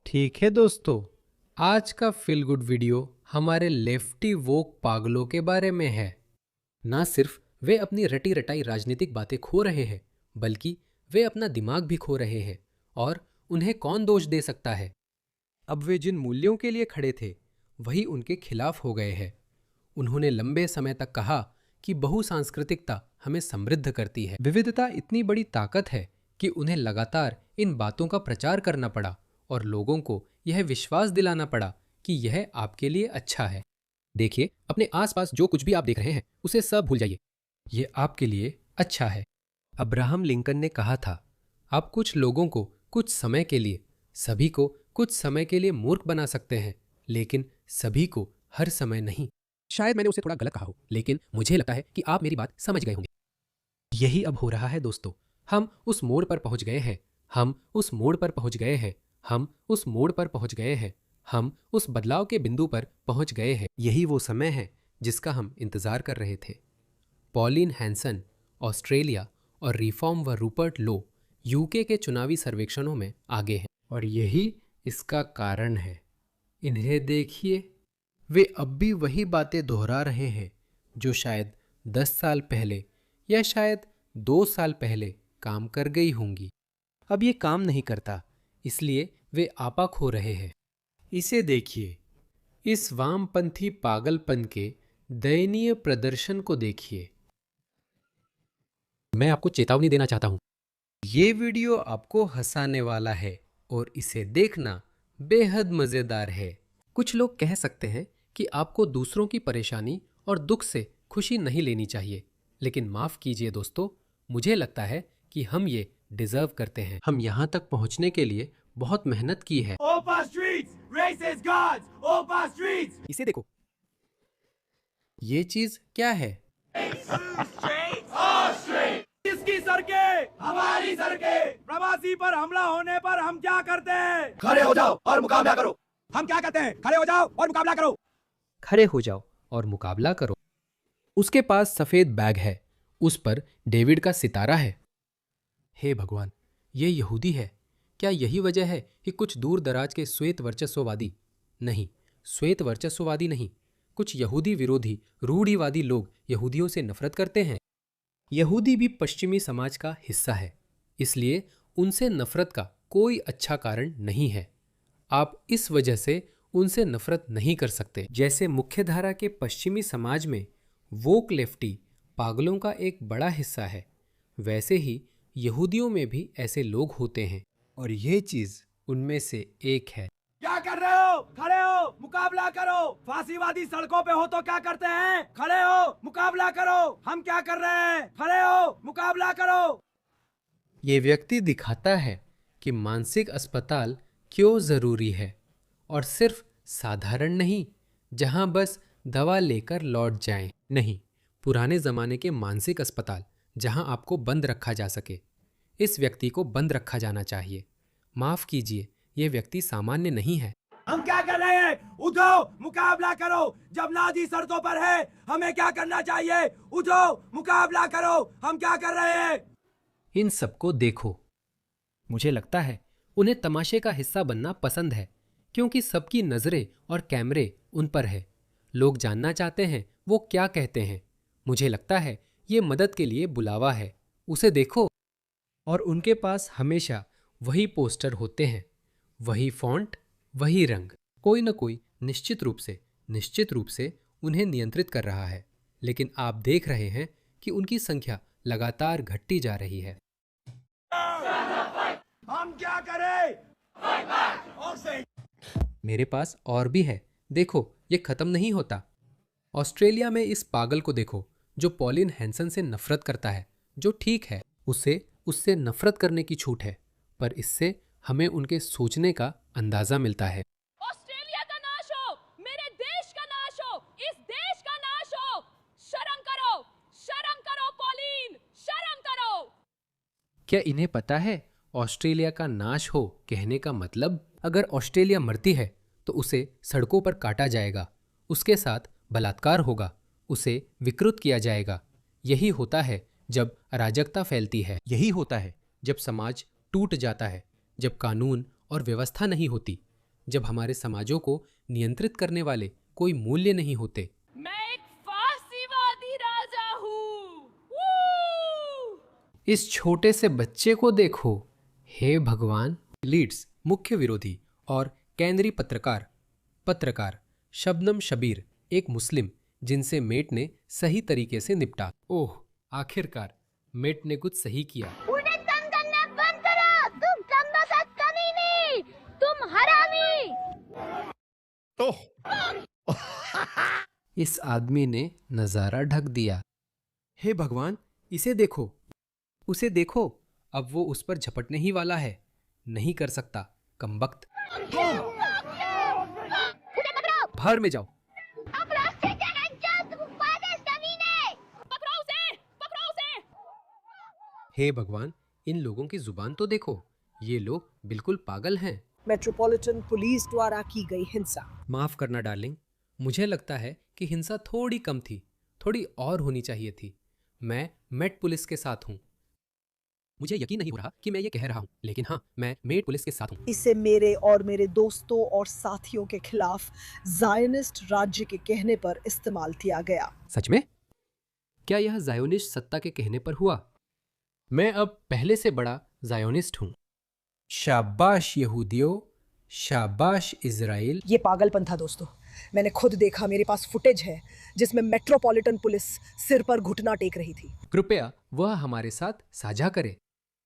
ठीक है दोस्तों, आज का फील गुड वीडियो हमारे लेफ्टी वोक पागलों के बारे में है। ना सिर्फ वे अपनी रटी रटाई राजनीतिक बातें खो रहे हैं, बल्कि वे अपना दिमाग भी खो रहे हैं। और उन्हें कौन दोष दे सकता है? अब वे जिन मूल्यों के लिए खड़े थे वही उनके खिलाफ हो गए हैं। उन्होंने लंबे समय तक कहा कि बहुसांस्कृतिकता हमें समृद्ध करती है। विविधता इतनी बड़ी ताकत है कि उन्हें लगातार इन बातों का प्रचार करना पड़ा और लोगों को यह विश्वास दिलाना पड़ा कि यह आपके लिए अच्छा है। देखिए, अपने आसपास जो कुछ भी आप देख रहे हैं उसे सब भूल जाइए। यह आपके लिए अच्छा है। अब्राहम लिंकन ने कहा था, आप कुछ लोगों को कुछ समय के लिए, सभी को कुछ समय के लिए मूर्ख बना सकते हैं, लेकिन सभी को हर समय नहीं। शायद मैंने उसे थोड़ा गलत कहा हो, लेकिन मुझे लगता है कि आप मेरी बात समझ गए होंगे। यही अब हो रहा है दोस्तों। हम उस मोड़ पर पहुंच गए हैं। हम उस मोड़ पर पहुंच गए हैं। हम उस मोड़ पर पहुंच गए हैं। हम उस बदलाव के बिंदु पर पहुंच गए हैं। यही वो समय है जिसका हम इंतजार कर रहे थे। पॉलिन हैंसन ऑस्ट्रेलिया और रिफॉर्म व रूपर्ट लो यूके के चुनावी सर्वेक्षणों में आगे हैं, और यही इसका कारण है। इन्हें देखिए, वे अब भी वही बातें दोहरा रहे हैं जो शायद 10 साल पहले या शायद 2 साल पहले काम कर गई होंगी। अब ये काम नहीं करता, इसलिए वे आपा खो रहे हैं। इसे देखिए, इस वामपंथी पागलपन के दयनीय प्रदर्शन को देखिए। मैं आपको चेतावनी देना चाहता हूं। ये वीडियो आपको हंसाने वाला है और इसे देखना बेहद मजेदार है। कुछ लोग कह सकते हैं कि आपको दूसरों की परेशानी और दुख से खुशी नहीं लेनी चाहिए, लेकिन माफ कीजिए दोस्तों, मुझे लगता है कि हम ये डिजर्व करते हैं। हम यहाँ तक पहुँचने के लिए बहुत मेहनत की है। इसे देखो, ये चीज क्या है? किसकी सड़कें? हमारी सड़कें। प्रवासी पर हमला होने पर हम क्या करते हैं? खड़े हो जाओ और मुकाबला करो। हम क्या कहते हैं? खड़े हो जाओ और मुकाबला करो। खड़े हो जाओ और मुकाबला करो। उसके पास सफेद बैग है, उस पर डेविड का सितारा है। हे भगवान, ये यहूदी है। क्या यही वजह है कि कुछ दूर दराज के श्वेत वर्चस्ववादी, नहीं, श्वेत वर्चस्ववादी नहीं, कुछ यहूदी विरोधी रूढ़िवादी लोग यहूदियों से नफरत करते हैं? यहूदी भी पश्चिमी समाज का हिस्सा है, इसलिए उनसे नफरत का कोई अच्छा कारण नहीं है। आप इस वजह से उनसे नफरत नहीं कर सकते। जैसे मुख्यधारा के पश्चिमी समाज में वोक लेफ्टी पागलों का एक बड़ा हिस्सा है, वैसे ही यहूदियों में भी ऐसे लोग होते हैं, और ये चीज उनमें से एक है। क्या कर रहे हो? खड़े हो, मुकाबला करो। फांसीवादी सड़कों पे हो तो क्या करते हैं? खड़े हो, मुकाबला करो। हम क्या कर रहे हैं? खड़े हो, मुकाबला करो। ये व्यक्ति दिखाता है कि मानसिक अस्पताल क्यों जरूरी है, और सिर्फ साधारण नहीं जहां बस दवा लेकर लौट जाएं। नहीं, पुराने जमाने के मानसिक अस्पताल जहां आपको बंद रखा जा सके। इस व्यक्ति को बंद रखा जाना चाहिए। माफ कीजिए, ये व्यक्ति सामान्य नहीं है। हम क्या कर रहे हैं? उठो, मुकाबला करो। जब नाजी सड़कों पर है, हमें क्या करना चाहिए? उठो, मुकाबला करो। हम क्या कर रहे हैं? इन सबको देखो। मुझे लगता है उन्हें तमाशे का हिस्सा बनना पसंद है, क्योंकि सबकी नजरें और कैमरे उन पर है। लोग जानना चाहते हैं वो क्या कहते हैं। मुझे लगता है ये मदद के लिए बुलावा है। उसे देखो। और उनके पास हमेशा वही पोस्टर होते हैं, वही फॉन्ट, वही रंग। कोई न कोई निश्चित रूप से उन्हें नियंत्रित कर रहा है, लेकिन आप देख रहे हैं कि उनकी संख्या लगातार घटती जा रही है। हम क्या करें? मेरे पास और भी है। देखो, ये खत्म नहीं होता। ऑस्ट्रेलिया में इस पागल को देखो जो पॉलिन हैंसन से नफरत करता है, जो ठीक है, उसे उससे नफरत करने की छूट है, पर इससे हमें उनके सोचने का अंदाजा मिलता है। ऑस्ट्रेलिया का नाश हो, मेरे देश का नाश हो, इस देश का नाश हो। शर्म करो पॉलिन, शर्म करो। क्या इन्हें पता है ऑस्ट्रेलिया का नाश हो कहने का मतलब? अगर ऑस्ट्रेलिया मरती है तो उसे सड़कों पर काटा जाएगा, उसके साथ बलात्कार होगा, उसे विकृत किया जाएगा। यही होता है जब अराजकता फैलती है। यही होता है जब समाज टूट जाता है, जब कानून और व्यवस्था नहीं होती, जब हमारे समाजों को नियंत्रित करने वाले कोई मूल्य नहीं होते। मैं एक फांसीवादी राजा हूँ। वू! इस छोटे से बच्चे को देखो, हे भगवान। लीड्स मुख्य विरोधी और केंद्रीय पत्रकार शबनम शबीर एक मुस्लिम जिनसे मेट ने सही तरीके से निपटा। ओह, आखिरकार मेट ने कुछ सही किया। उन्हें तंग करना बंद करो, तुम कम सा कमीने, तुम हरामी। इस आदमी ने नजारा ढक दिया। हे भगवान, इसे देखो, उसे देखो, अब वो उस पर झपटने ही वाला है। नहीं कर सकता, कमबख्त। बाहर में जाओ। अब रास्ते से हट जाओ, तुम पागल कमीने। पकड़ो उसे, पकड़ो उसे। हे भगवान, इन लोगों की जुबान तो देखो, ये लोग बिल्कुल पागल हैं। मेट्रोपॉलिटन पुलिस द्वारा की गई हिंसा। माफ करना डार्लिंग, मुझे लगता है कि हिंसा थोड़ी कम थी, थोड़ी और होनी चाहिए थी। मैं मेट पुलिस के साथ हूँ। मुझे यकीन नहीं हो रहा कि मैं ये कह रहा हूँ, लेकिन हाँ, मैं मेट पुलिस के साथ हूँ। इसे मेरे और मेरे दोस्तों और साथियों के खिलाफ जायनिस्ट राज्य के कहने पर इस्तेमाल किया गया। सच में? क्या यह जायोनिस्ट सत्ता के कहने पर हुआ? मैं अब पहले से बड़ा जायोनिस्ट हूँ। शाबाश यहूदियों, शाबाश इजराइल। ये पागलपन था दोस्तों। मैंने खुद देखा, मेरे पास फुटेज है जिसमें मेट्रोपॉलिटन पुलिस सिर पर घुटना टेक रही थी। कृपया वह हमारे साथ साझा करे।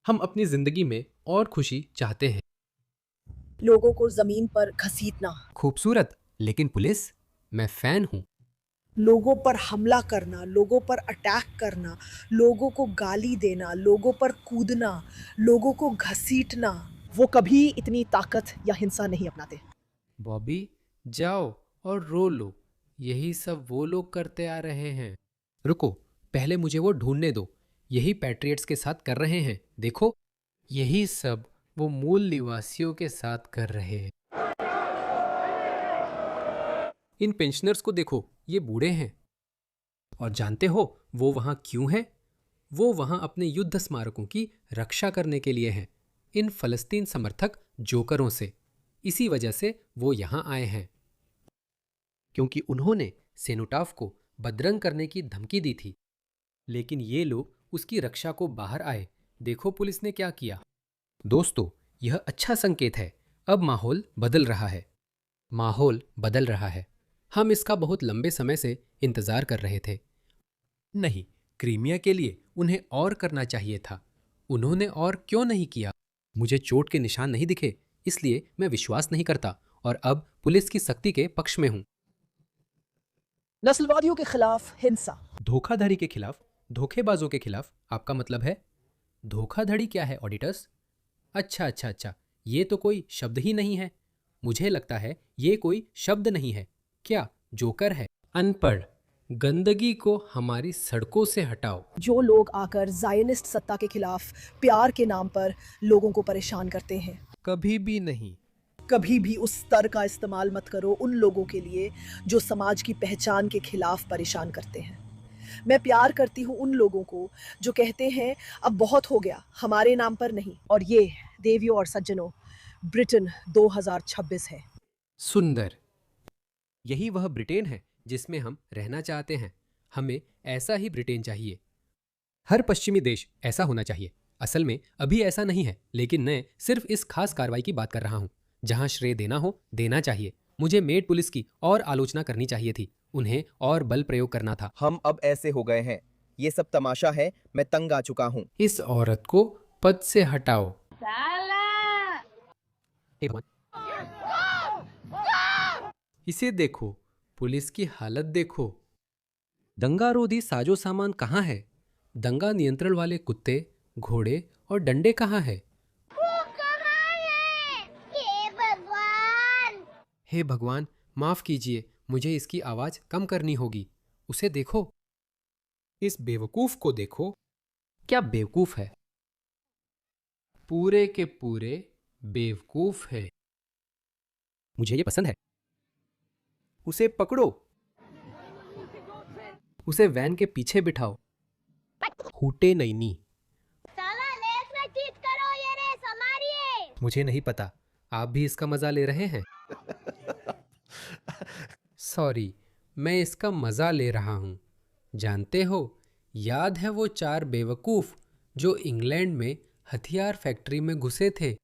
हम अपनी जिंदगी में और खुशी चाहते हैं। लोगों को जमीन पर घसीटना, खूबसूरत, लेकिन पुलिस? मैं फैन हूँ। लोगों पर हमला करना, लोगों पर अटैक करना, लोगों को गाली देना, लोगों पर कूदना, लोगों को घसीटना, वो कभी इतनी ताकत या हिंसा नहीं अपनाते। बॉबी, जाओ और रो लो। यही सब वो लोग करते आ रहे हैं। रुको, पहले मुझे वो ढूंढने दो। यही पैट्रियट्स के साथ कर रहे हैं, देखो। यही सब वो मूल निवासियों के साथ कर रहे हैं। इन पेंशनर्स को देखो, ये बूढ़े हैं। और जानते हो वो वहां क्यों हैं? वो वहां अपने युद्ध स्मारकों की रक्षा करने के लिए हैं, इन फलस्तीन समर्थक जोकरों से। इसी वजह से वो यहां आए हैं, क्योंकि उन्होंने सेनुटाफ को बदरंग करने की धमकी दी थी। लेकिन ये लोग उसकी रक्षा को बाहर आए। देखो पुलिस ने क्या किया। दोस्तों, यह अच्छा संकेत है। अब माहौल बदल रहा है। माहौल बदल रहा है। हम इसका बहुत लंबे समय से इंतजार कर रहे थे। नहीं, क्रीमिया के लिए उन्हें और करना चाहिए था। उन्होंने और क्यों नहीं किया? मुझे चोट के निशान नहीं दिखे, इसलिए मैं विश्वास नहीं करता और अब पुलिस की सख्ती के पक्ष में हूं। नस्लवादियों के खिलाफ हिंसा। धोखाधड़ी के खिलाफ, धोखेबाजों के खिलाफ। आपका मतलब है? धोखाधड़ी क्या है ऑडिटर्स? अच्छा, ये तो कोई शब्द ही नहीं है। मुझे लगता है ये कोई शब्द नहीं है। क्या जोकर है? अनपढ़। गंदगी को हमारी सड़कों से हटाओ। जो लोग आकर जायनिस्ट सत्ता के खिलाफ प्यार के नाम पर लोगों को परेशान करते हैं। कभी भी नहीं। कभी भी उस स्तर का इस्तेमाल मत करो उन लोगों के लिए जो समाज की पहचान के खिलाफ परेशान करते हैं। मैं प्यार करती हूँ उन लोगों को जो कहते हैं अब बहुत हो गया, हमारे नाम पर नहीं। और ये देवियों और सज्जनों, ब्रिटेन 2026 है। सुंदर। यही वह ब्रिटेन है जिसमें हम रहना चाहते हैं। हमें ऐसा ही ब्रिटेन चाहिए। हर पश्चिमी देश ऐसा होना चाहिए। असल में अभी ऐसा नहीं है, लेकिन मैं सिर्फ इस खास कार्रवाई की बात कर रहा हूँ। जहां श्रेय देना हो देना चाहिए। मुझे मेट पुलिस की और आलोचना करनी चाहिए थी। उन्हें और बल प्रयोग करना था। हम अब ऐसे हो गए हैं। ये सब तमाशा है। मैं तंग आ चुका हूँ। इस औरत को पद से हटाओ। हे भगवान, इसे देखो, पुलिस की हालत देखो। दंगारोधी साजो सामान कहाँ है? दंगा नियंत्रण वाले कुत्ते, घोड़े और डंडे कहाँ है? हे भगवान, माफ कीजिए, मुझे इसकी आवाज कम करनी होगी। उसे देखो, इस बेवकूफ को देखो। क्या बेवकूफ है? पूरे के पूरे बेवकूफ है। मुझे ये पसंद है। उसे पकड़ो, उसे वैन के पीछे बिठाओ। हूटे नैनी। मुझे नहीं पता, आप भी इसका मजा ले रहे हैं? सॉरी, मैं इसका मज़ा ले रहा हूँ। जानते हो, याद है वो 4 बेवकूफ़ जो इंग्लैंड में हथियार फैक्ट्री में घुसे थे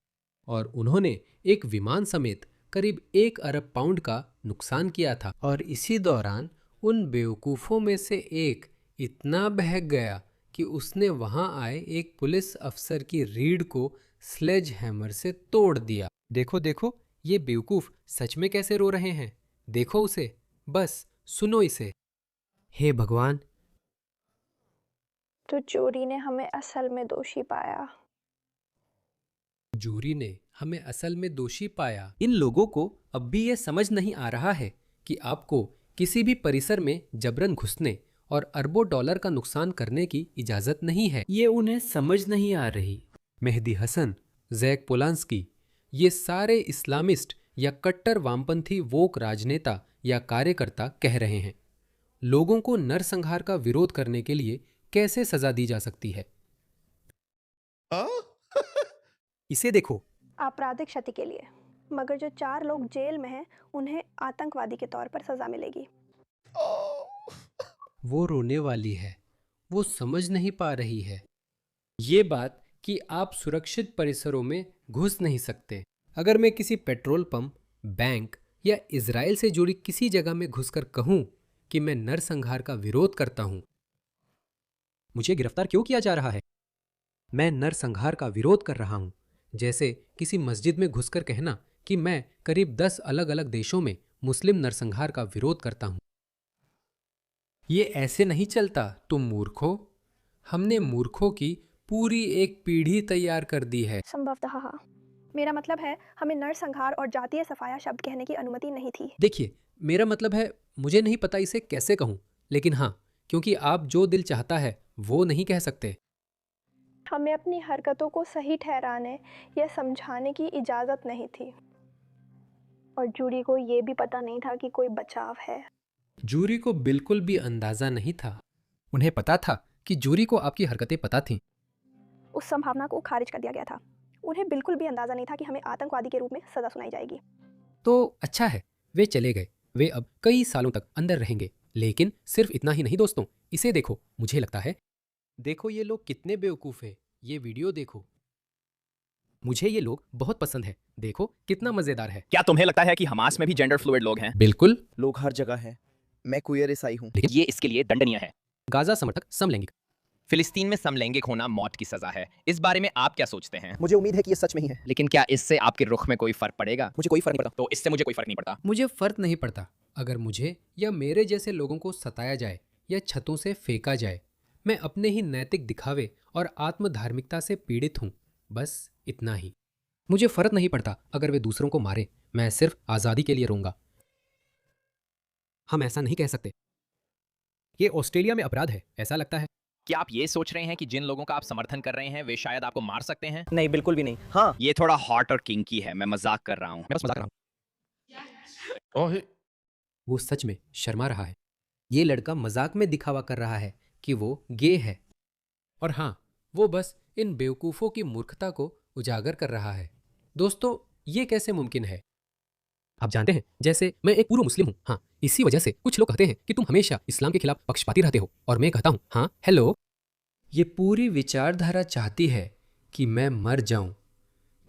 और उन्होंने एक विमान समेत करीब 1 अरब पाउंड का नुकसान किया था। और इसी दौरान उन बेवकूफ़ों में से एक इतना बहक गया कि उसने वहां आए एक पुलिस अफसर की रीढ़ को स्लेज हैमर से तोड़ दिया। देखो देखो, ये बेवकूफ़ सच में कैसे रो रहे हैं। देखो उसे, बस सुनो इसे। हे भगवान, तो जूरी ने हमें असल में दोषी पाया। जूरी ने हमें असल में दोषी पाया। इन लोगों को अब भी ये समझ नहीं आ रहा है कि आपको किसी भी परिसर में जबरन घुसने और अरबों डॉलर का नुकसान करने की इजाजत नहीं है। ये उन्हें समझ नहीं आ रही। मेहदी हसन, जैक पोलांस्की, ये सारे इस्लामिस्ट या कट्टर वामपंथी वोक राजनेता या कार्यकर्ता कह रहे हैं, लोगों को नरसंहार का विरोध करने के लिए कैसे सजा दी जा सकती है। इसे देखो। आपराधिक क्षति के लिए, मगर जो 4 लोग जेल में हैं उन्हें आतंकवादी के तौर पर सजा मिलेगी। वो रोने वाली है, वो समझ नहीं पा रही है ये बात कि आप सुरक्षित परिसरों में घुस नहीं सकते। अगर मैं किसी पेट्रोल पंप, बैंक या इजराइल से जुड़ी किसी जगह में घुसकर कहूं कि मैं नरसंहार का विरोध करता हूं, मुझे गिरफ्तार क्यों किया जा रहा है? मैं नरसंहार का विरोध कर रहा हूं। जैसे किसी मस्जिद में घुसकर कहना कि मैं करीब 10 अलग अलग देशों में मुस्लिम नरसंहार का विरोध करता हूं। ये ऐसे नहीं चलता, तुम मूर्खों। हमने मूर्खों की पूरी एक पीढ़ी तैयार कर दी है। संभवतः हाँ। मेरा मतलब है, हमें नरसंहार और जातीय सफाया शब्द कहने की अनुमति नहीं थी। देखिए, मेरा मतलब है, मुझे नहीं पता इसे कैसे कहूं, लेकिन हाँ, क्योंकि आप जो दिल चाहता है वो नहीं कह सकते। हमें अपनी हरकतों को सही ठहराने या समझाने की इजाज़त नहीं थी, और जूरी को ये भी पता नहीं था कि कोई बचाव है। जूरी को बिल्कुल भी अंदाजा नहीं था। उन्हें पता था कि जूरी को आपकी हरकतें पता थीं। उस संभावना को खारिज कर दिया गया था। उन्हें बिल्कुल भी अंदाजा नहीं था कि हमें आतंकवादी के रूप में सजा सुनाई जाएगी। तो अच्छा है, वे चले गए। वे अब कई सालों तक अंदर रहेंगे। लेकिन सिर्फ इतना ही नहीं दोस्तों, इसे देखो। मुझे लगता है, देखो ये लोग कितने बेवकूफ़ हैं। ये वीडियो देखो। मुझे ये लोग बहुत पसंद है। देखो कितना मजेदार है। क्या तुम्हें लगता है कि हमास में भी जेंडर फ्लूइड लोग हैं? बिल्कुल। लोग हर जगह हैं। मैं क्वियर ईसाई हूँ। लेकिन ये इसके लिए दंडनीय है। गाजा समर्थक समलैंगिक। फिलिस्तीन में समलैंगिक होना मौत की सजा है। इस बारे में आप क्या सोचते हैं? मुझे उम्मीद है कि ये सच में ही है। लेकिन क्या इससे आपके रुख में कोई फर्क पड़ेगा? मुझे कोई फर्क नहीं पड़ता। तो इससे मुझे कोई फर्क नहीं पड़ता। मुझे फर्क नहीं पड़ता अगर मुझे या मेरे जैसे लोगों को सताया जाए या छतों से फेंका जाए। मैं अपने ही नैतिक दिखावे और आत्मधार्मिकता से पीड़ित हूँ, बस इतना ही। मुझे फर्क नहीं पड़ता अगर वे दूसरों को मारे। मैं सिर्फ आज़ादी के लिए रोऊंगा। हम ऐसा नहीं कह सकते। ये ऑस्ट्रेलिया में अपराध है, ऐसा लगता है। क्या आप ये सोच रहे हैं कि जिन लोगों का आप समर्थन कर रहे हैं वे शायद आपको मार सकते हैं? नहीं, बिल्कुल भी नहीं। हाँ, ये थोड़ा हॉट और किंकी है। मैं मजाक कर रहा हूँ। मैं बस मजाक कर रहा हूँ। वो सच में शर्मा रहा है। ये लड़का मजाक में दिखावा कर रहा है कि वो गे है। और हाँ, वो बस इन बेवकूफ़ों की मूर्खता को उजागर कर रहा है। दोस्तों, ये कैसे मुमकिन है? आप जानते हैं, जैसे मैं एक पूर्व मुस्लिम हूँ। हाँ, इसी वजह से कुछ लोग कहते हैं कि तुम हमेशा इस्लाम के खिलाफ पक्षपाती रहते हो, और मैं कहता हूँ, हाँ हेलो। ये पूरी विचारधारा चाहती है कि मैं मर जाऊं,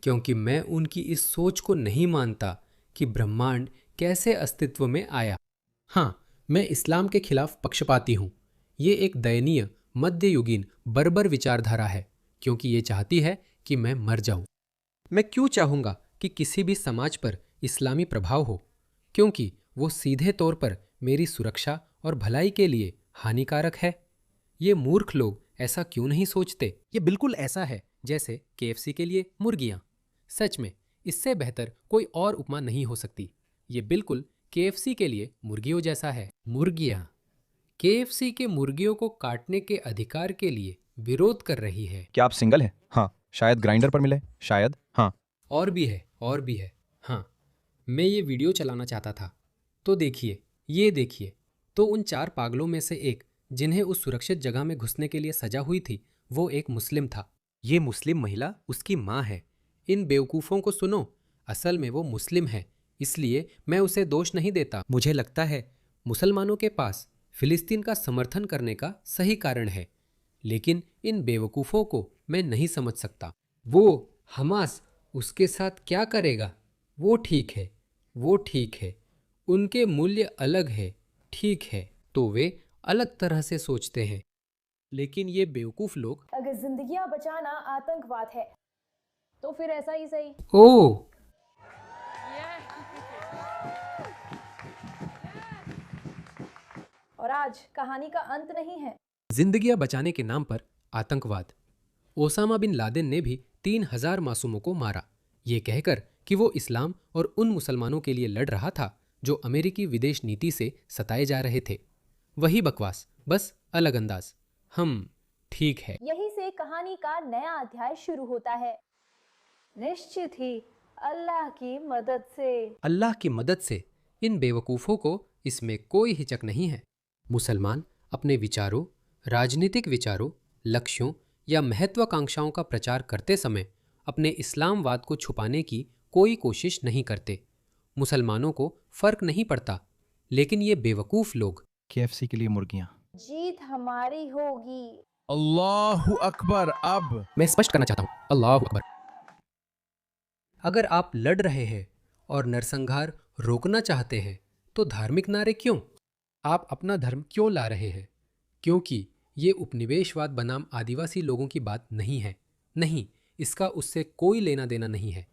क्योंकि मैं उनकी इस सोच को नहीं मानता कि ब्रह्मांड कैसे अस्तित्व में आया। हाँ, मैं इस्लाम के खिलाफ पक्षपाती हूँ। ये एक दयनीय मध्ययुगीन बर्बर विचारधारा है, क्योंकि ये चाहती है कि मैं मर जाऊं। मैं क्यों चाहूँगा कि किसी भी समाज पर इस्लामी प्रभाव हो? क्योंकि वो सीधे तौर पर मेरी सुरक्षा और भलाई के लिए हानिकारक है। ये मूर्ख लोग ऐसा क्यों नहीं सोचते? ये बिल्कुल ऐसा है जैसे KFC के लिए मुर्गियाँ। सच में इससे बेहतर कोई और उपमा नहीं हो सकती। ये बिल्कुल KFC के लिए मुर्गियों जैसा है। मुर्गियाँ KFC के मुर्गियों को काटने के अधिकार के लिए विरोध कर रही है। क्या आप सिंगल हैं? हाँ, शायद ग्राइंडर पर मिले, शायद। हाँ, और भी है, और भी है। हाँ, मैं ये वीडियो चलाना चाहता था। तो देखिए, ये देखिए। तो उन 4 पागलों में से एक जिन्हें उस सुरक्षित जगह में घुसने के लिए सजा हुई थी, वो एक मुस्लिम था। ये मुस्लिम महिला उसकी माँ है। इन बेवकूफ़ों को सुनो, असल में वो मुस्लिम है, इसलिए मैं उसे दोष नहीं देता। मुझे लगता है मुसलमानों के पास फिलिस्तीन का समर्थन करने का सही कारण है, लेकिन इन बेवकूफ़ों को मैं नहीं समझ सकता। वो हमास उसके साथ क्या करेगा? वो ठीक है, वो ठीक है। उनके मूल्य अलग है, ठीक है। तो वे अलग तरह से सोचते हैं, लेकिन ये बेवकूफ़ लोग अगर जिंदगियां बचाना आतंकवाद है तो फिर ऐसा ही सही। ओह, और आज कहानी का अंत नहीं है। जिंदगियां बचाने के नाम पर आतंकवाद। ओसामा बिन लादेन ने भी 3000 मासूमों को मारा, ये कहकर कि वो इस्लाम और उन मुसलमानों के लिए लड़ रहा था जो अमेरिकी विदेश नीति से सताए जा रहे थे। वही बकवास, बस अलग अंदाज। ठीक है। यहीं से कहानी का नया अध्याय शुरू होता है, निश्चित ही अल्लाह की मदद से। अल्लाह की मदद से इन बेवकूफ़ों को इसमें कोई हिचक नहीं है। मुसलमान अपने विचारों, राजनीतिक विचारों, लक्ष्यों या महत्वाकांक्षाओं का प्रचार करते समय अपने इस्लामवाद को छुपाने की कोई कोशिश नहीं करते। मुसलमानों को फर्क नहीं पड़ता, लेकिन ये बेवकूफ़ लोग KFC के लिए मुर्गियां। जीत हमारी होगी। अल्लाहु अकबर। अब मैं स्पष्ट करना चाहता हूँ, अल्लाह अकबर। अगर आप लड़ रहे हैं और नरसंहार रोकना चाहते हैं तो धार्मिक नारे क्यों? आप अपना धर्म क्यों ला रहे हैं? क्योंकि ये उपनिवेशवाद बनाम आदिवासी लोगों की बात नहीं है। नहीं, इसका उससे कोई लेना देना नहीं है।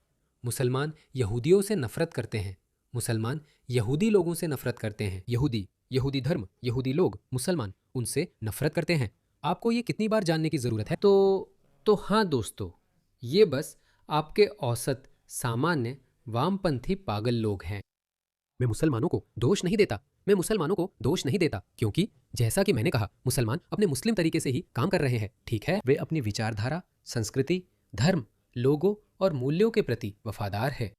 मुसलमान यहूदियों से नफरत करते हैं, मुसलमान यहूदी लोगों से नफरत करते हैं। यहूदी धर्म, यहूदी लोग, मुसलमान उनसे नफरत करते हैं। आपको ये कितनी बार जानने की ज़रूरत है? तो हाँ दोस्तों, ये बस आपके औसत सामान्य वामपंथी पागल लोग हैं। मैं मुसलमानों को दोष नहीं देता, क्योंकि जैसा कि मैंने कहा, मुसलमान अपने मुस्लिम तरीके से ही काम कर रहे हैं। ठीक है, वे अपनी विचारधारा, संस्कृति, धर्म, लोगों और मूल्यों के प्रति वफादार है।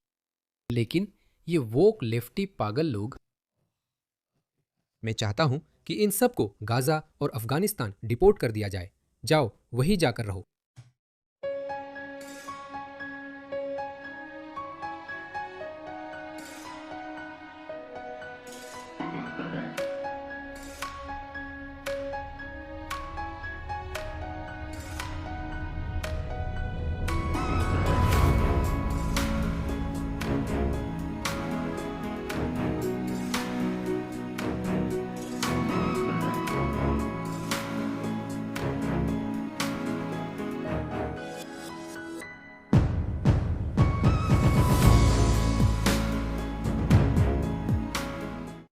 लेकिन ये वोक लेफ्टी पागल लोग, मैं चाहता हूं कि इन सब को गाजा और अफगानिस्तान डिपोर्ट कर दिया जाए। जाओ, वहीं जाकर रहो।